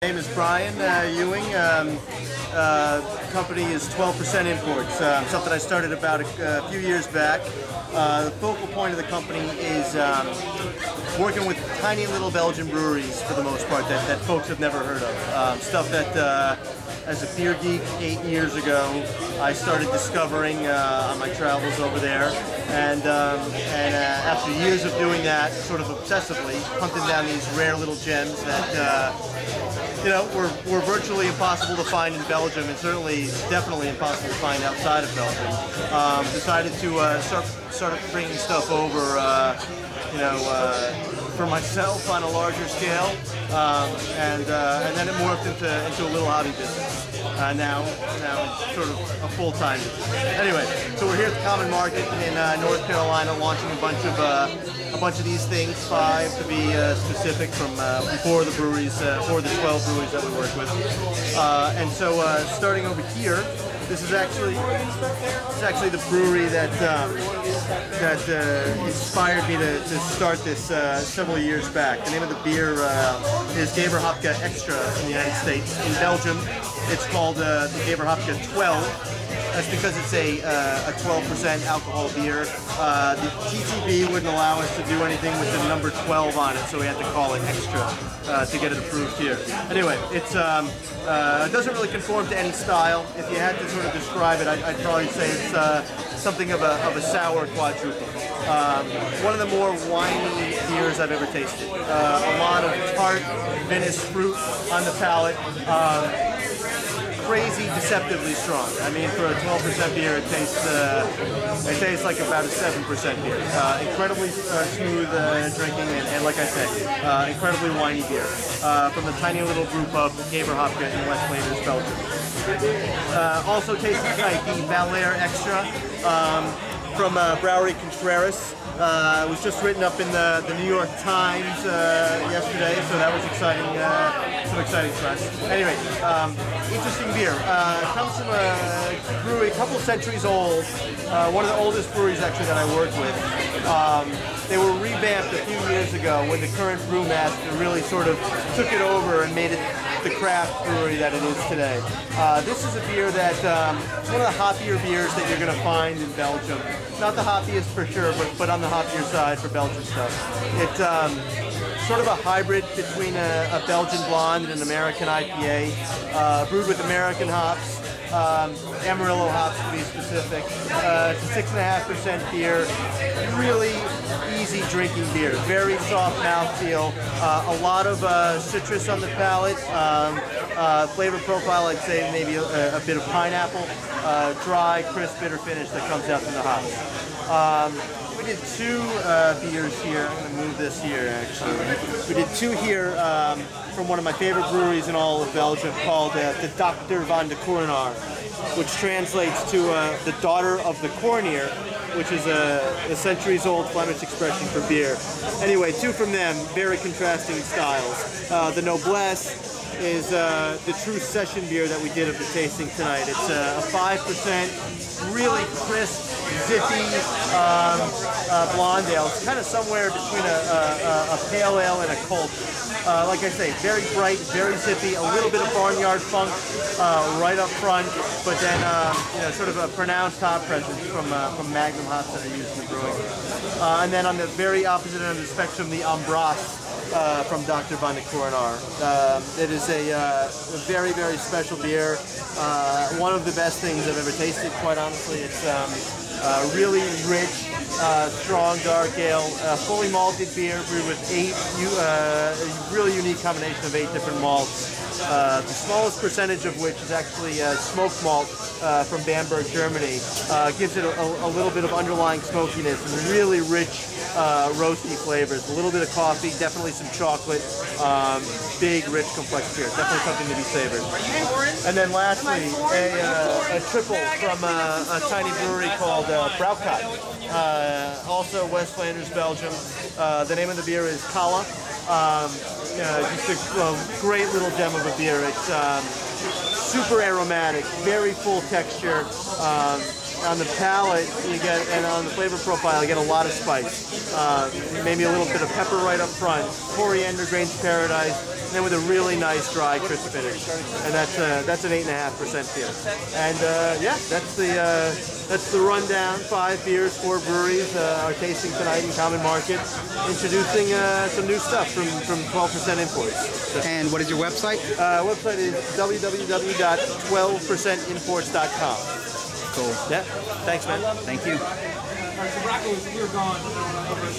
My name is Brian Ewing. Company is 12% Imports, something I started about a few years back. The focal point of the company is working with tiny little Belgian breweries for the most part that folks have never heard of. Stuff that as a beer geek 8 years ago I started discovering on my travels over there, and after years of doing that sort of obsessively, hunting down these rare little gems that were virtually impossible to find in Belgium, and definitely impossible to find outside of Belgium. Decided to start bringing stuff over, for myself on a larger scale, and then it morphed into a little hobby business. Now it's sort of a full-time business. Anyway, so we're here at the Common Market in North Carolina, launching a bunch of these things, 5 to be specific, from 4 of the breweries, 4 of the 12 breweries that we work with. And so starting over here, this is actually the brewery that inspired me to start this several years back. The name of the beer is Geberhopke Extra in the United States. In Belgium, it's called the Geberhopke 12. That's because it's a 12% alcohol beer. The TTB wouldn't allow us to do anything with the number 12 on it, so we had to call it Extra to get it approved here. Anyway, it doesn't really conform to any style. If you had to sort of describe it, I'd probably say it's something of a sour quadruple. One of the more winey beers I've ever tasted. A lot of tart, vinous fruit on the palate. Crazy, deceptively strong. I mean, for a 12% beer, it tastes like about a 7% beer. Incredibly smooth drinking, and like I said, incredibly winey beer. From the tiny little brew pub, Geberhopke in West Flanders, Belgium. Also tasted tonight the Valère Extra from Brouwery Contreras. It was just written up in the New York Times yesterday, so that was exciting, some exciting press. Anyway, interesting beer. Comes from a brewery a couple centuries old, one of the oldest breweries actually that I work with. They were revamped a few years ago when the current brewmaster really sort of took it over and made it the craft brewery that it is today. This is a beer that, it's one of the hoppier beers that you're going to find in Belgium. Not the hoppiest for sure, but on the hoppier side for Belgian stuff. It's sort of a hybrid between a Belgian blonde and an American IPA, brewed with American hops. Amarillo hops to be specific. It's a 6.5% beer. Really easy drinking beer. Very soft mouthfeel. A lot of citrus on the palate. Flavor profile, I'd say maybe a bit of pineapple. Dry, crisp, bitter finish that comes out from the hops. We did 2 beers here. I'm going to move this here, actually. We did 2 here from one of my favorite breweries in all of Belgium called the Dr. van de Cornaar, which translates to the daughter of the cornier, which is a centuries-old Flemish expression for beer. Anyway, 2 from them, very contrasting styles. The Noblesse is the true session beer that we did of the tasting tonight. It's a 5%, really crisp, zippy blonde ale. It's kind of somewhere between a pale ale and a Kolsch. Like I say, very bright, very zippy, a little bit of barnyard funk right up front, but then sort of a pronounced hop presence from Magnum hops that are used in the brewing. And then on the very opposite end of the spectrum, the Ambroise from Dr. van de Cornaar. It is a very, very special beer. One of the best things I've ever tasted, quite honestly. It's really rich, strong dark ale, fully malted beer brewed with 8, a really unique combination of 8 different malts. The smallest percentage of which is actually smoked malt from Bamberg, Germany. Gives it a little bit of underlying smokiness and really rich roasty flavors. A little bit of coffee, definitely some chocolate. Big, rich, complex beer. Definitely something to be savored. And then lastly, a triple from a tiny brewery called Brouwkat. Also West Flanders, Belgium. The name of the beer is Kala. Just a great little gem of a beer. It's super aromatic, very full texture. On the palate, you get, and on the flavor profile, you get a lot of spice. Maybe a little bit of pepper right up front. Coriander, grains of paradise. and then with a really nice dry, crisp finish. And that's an 8.5% beer. And yeah, that's the rundown. 5 beers, 4 breweries are tasting tonight in Common Market, introducing some new stuff from 12% imports. And what is your website? Website is www.12percentimports.com. Cool. Yeah. Thanks, man. Thank you. All right, so Rocco, we were gone over a